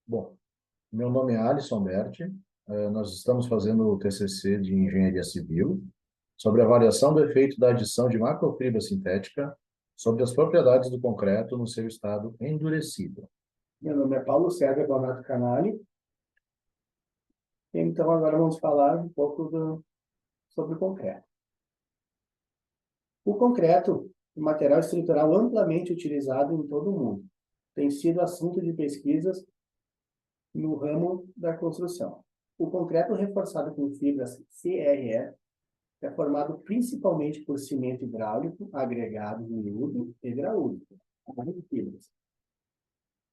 Bom, meu nome é Alisson Berti. Nós estamos fazendo o TCC de Engenharia Civil sobre a avaliação do efeito da adição de macrofibra sintética sobre as propriedades do concreto no seu estado endurecido. Meu nome é Paulo César Donato Canali. Então, agora vamos falar um pouco sobre o concreto. O concreto é um material estrutural amplamente utilizado em todo o mundo. Tem sido assunto de pesquisas no ramo da construção. O concreto reforçado com fibras CRE é formado principalmente por cimento hidráulico, agregado miúdo e graúdo, além de fibras.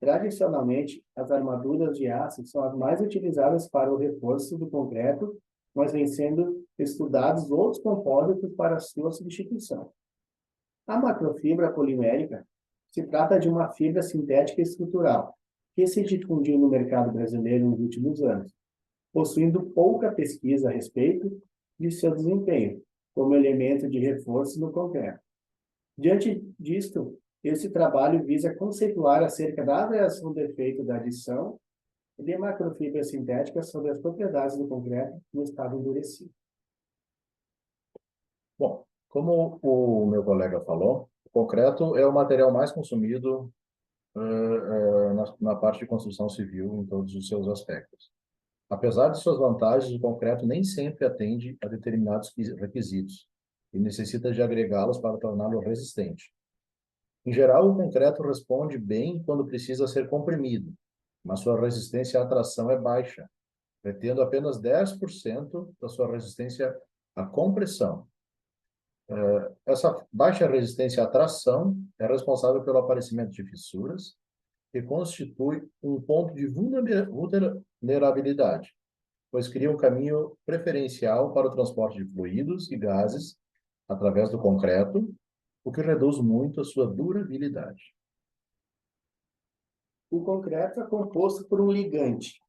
Tradicionalmente, as armaduras de aço são as mais utilizadas para o reforço do concreto, mas vêm sendo estudados outros compósitos para sua substituição. A macrofibra polimérica se trata de uma fibra sintética estrutural que se difundiu no mercado brasileiro nos últimos anos, possuindo pouca pesquisa a respeito de seu desempenho como elemento de reforço no concreto. Diante disto, esse trabalho visa conceituar acerca da avaliação do efeito da adição de macrofibras sintéticas sobre as propriedades do concreto no estado endurecido. Bom, como o meu colega falou, o concreto é o material mais consumido na parte de construção civil em todos os seus aspectos. Apesar de suas vantagens, o concreto nem sempre atende a determinados requisitos e necessita de agregá-los para torná-lo resistente. Em geral, o concreto responde bem quando precisa ser comprimido, mas sua resistência à tração é baixa, retendo apenas 10% da sua resistência à compressão. Essa baixa resistência à tração é responsável pelo aparecimento de fissuras e constitui um ponto de vulnerabilidade, pois cria um caminho preferencial para o transporte de fluidos e gases através do concreto, o que reduz muito a sua durabilidade. O concreto é composto por um ligante,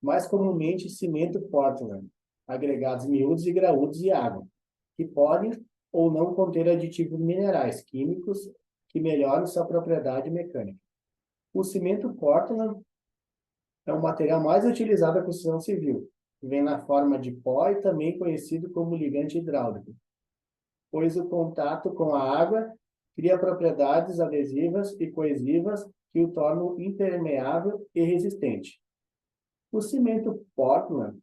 mais comumente cimento Portland, agregados miúdos e graúdos e água, que podem ou não conter aditivos minerais químicos que melhoram sua propriedade mecânica. O cimento Portland é o material mais utilizado na construção civil, que vem na forma de pó e também conhecido como ligante hidráulico, pois o contato com a água cria propriedades adesivas e coesivas que o tornam impermeável e resistente. O cimento Portland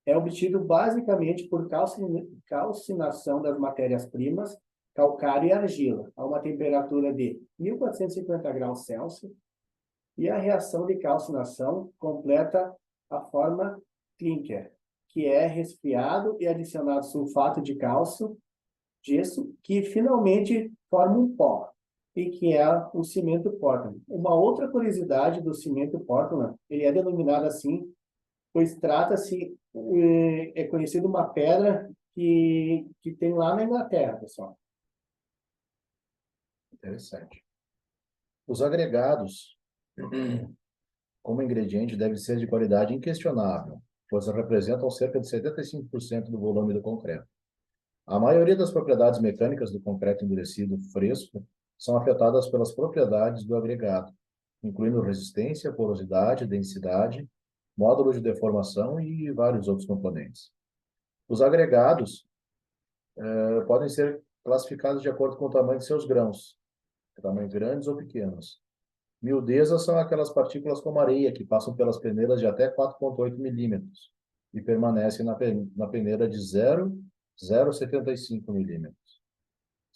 é obtido basicamente por calcinação das matérias-primas, calcário e argila, a uma temperatura de 1450 graus Celsius, e a reação de calcinação completa a forma clinker, que é resfriado e adicionado sulfato de cálcio, gesso, que finalmente forma um pó, e que é o cimento Portland. Uma outra curiosidade do cimento Portland, ele é denominado assim, pois trata-se, é conhecido uma pedra que tem lá na Inglaterra, pessoal. Interessante. Os agregados, como ingrediente, devem ser de qualidade inquestionável, pois representam cerca de 75% do volume do concreto. A maioria das propriedades mecânicas do concreto endurecido fresco são afetadas pelas propriedades do agregado, incluindo resistência, porosidade, densidade, módulo de deformação e vários outros componentes. Os agregados podem ser classificados de acordo com o tamanho de seus grãos, tamanhos grandes ou pequenos. Miudezas são aquelas partículas como areia que passam pelas peneiras de até 4,8 milímetros e permanecem na peneira de 0,075 milímetros.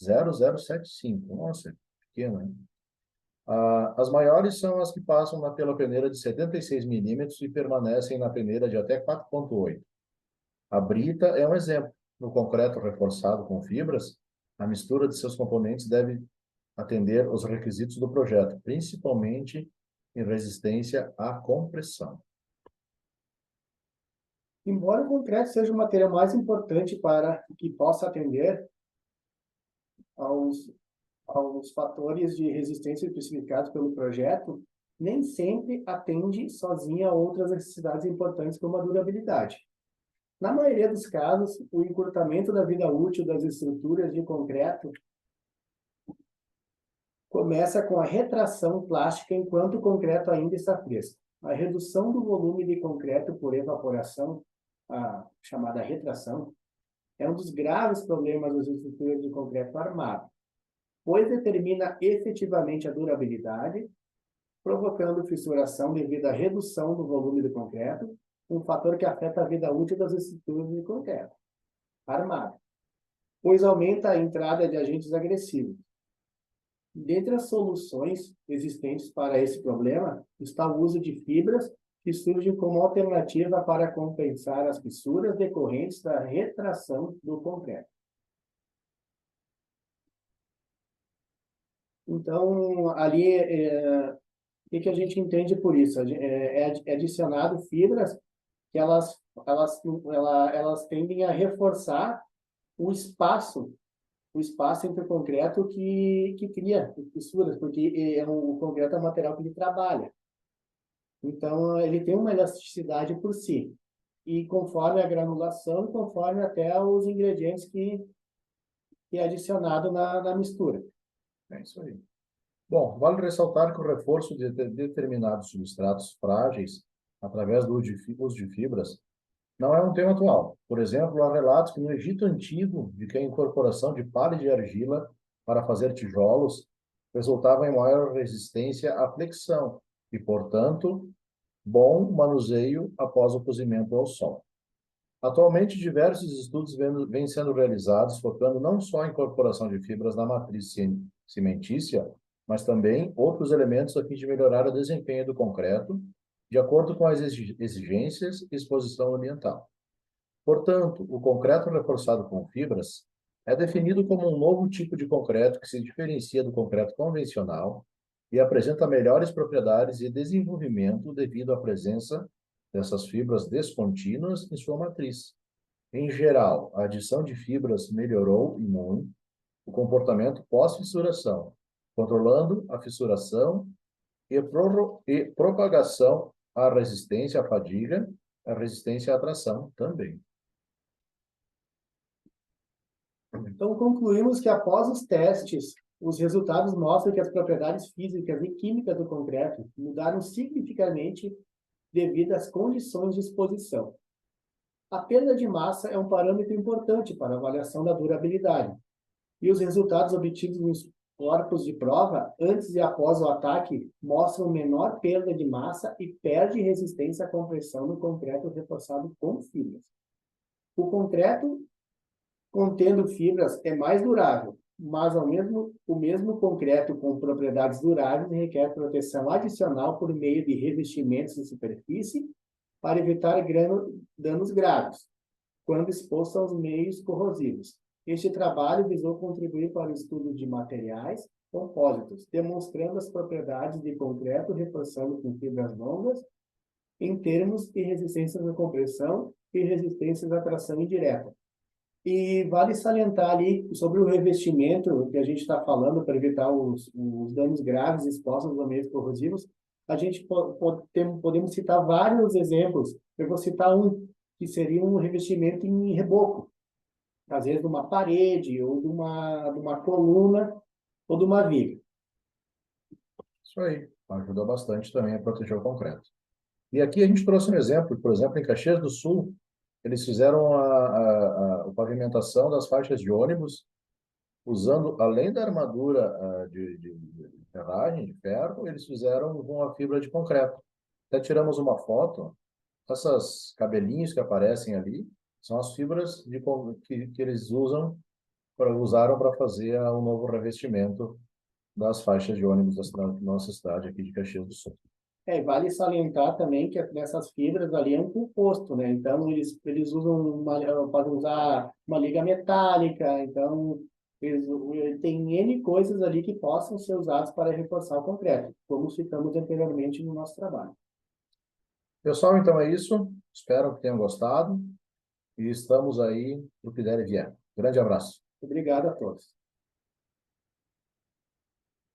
0,075, nossa, pequeno, hein? As maiores são as que passam pela peneira de 76 milímetros e permanecem na peneira de até 4,8. A brita é um exemplo. No concreto reforçado com fibras, a mistura de seus componentes deve atender os requisitos do projeto, principalmente em resistência à compressão. Embora o concreto seja o material mais importante para que possa atender aos, aos fatores de resistência especificados pelo projeto, nem sempre atende sozinha a outras necessidades importantes como a durabilidade. Na maioria dos casos, o encurtamento da vida útil das estruturas de concreto começa com a retração plástica enquanto o concreto ainda está fresco. a redução do volume de concreto por evaporação, a chamada retração, é um dos graves problemas das estruturas de concreto armado, pois determina efetivamente a durabilidade, provocando fissuração devido à redução do volume do concreto, um fator que afeta a vida útil das estruturas de concreto armado, pois aumenta a entrada de agentes agressivos. Dentre as soluções existentes para esse problema está o uso de fibras que surgem como alternativa para compensar as fissuras decorrentes da retração do concreto. Então, ali, o que a gente entende por isso? É adicionado fibras que elas tendem a reforçar o espaço entre o concreto que cria fissuras, porque o concreto é um material que ele trabalha. Então, ele tem uma elasticidade por si. E conforme a granulação, conforme até os ingredientes que é adicionado na mistura. É isso aí. Bom, vale ressaltar que o reforço de determinados substratos frágeis através do uso de fibras não é um tema atual. Por exemplo, há relatos que no Egito Antigo, de que a incorporação de palha de argila para fazer tijolos resultava em maior resistência à flexão e, portanto, bom manuseio após o cozimento ao sol. Atualmente, diversos estudos vêm sendo realizados focando não só a incorporação de fibras na matriz cimentícia, mas também outros elementos a fim de melhorar o desempenho do concreto, de acordo com as exigências e exposição ambiental. Portanto, o concreto reforçado com fibras é definido como um novo tipo de concreto que se diferencia do concreto convencional e apresenta melhores propriedades e desenvolvimento devido à presença dessas fibras descontínuas em sua matriz. Em geral, a adição de fibras melhorou e muito o comportamento pós-fissuração, controlando a fissuração e propagação à resistência à fadiga, à resistência à tração também. Então, concluímos que após os testes, os resultados mostram que as propriedades físicas e químicas do concreto mudaram significativamente devido às condições de exposição. A perda de massa é um parâmetro importante para a avaliação da durabilidade, e os resultados obtidos nos corpos de prova, antes e após o ataque, mostram menor perda de massa e perde resistência à compressão no concreto reforçado com fibras. O concreto contendo fibras é mais durável, mas o mesmo concreto com propriedades duráveis requer proteção adicional por meio de revestimentos de superfície para evitar danos graves, quando exposto aos meios corrosivos. Este trabalho visou contribuir para o estudo de materiais compósitos, demonstrando as propriedades de concreto reforçando com fibras longas em termos de resistência à compressão e resistência à tração indireta. E vale salientar ali sobre o revestimento que a gente está falando para evitar os danos graves expostos aos meios corrosivos. A gente podemos citar vários exemplos. Eu vou citar um que seria um revestimento em reboco, às vezes de uma parede ou de uma coluna ou de uma viga. Isso aí, ajuda bastante também a proteger o concreto. E aqui a gente trouxe um exemplo, por exemplo, em Caxias do Sul, eles fizeram a pavimentação das faixas de ônibus, usando, além da armadura de ferragem, de ferro, eles fizeram com a fibra de concreto. Até tiramos uma foto, essas cabelinhos que aparecem ali, são as fibras que eles usaram para fazer um novo revestimento das faixas de ônibus da nossa cidade aqui de Caxias do Sul. Vale salientar também que nessas fibras ali é um composto, né? Então, eles podem usar uma liga metálica, então, tem N coisas ali que possam ser usadas para reforçar o concreto, como citamos anteriormente no nosso trabalho. Pessoal, então é isso. Espero que tenham gostado e estamos aí no que der e vier. Grande abraço. Obrigado a todos.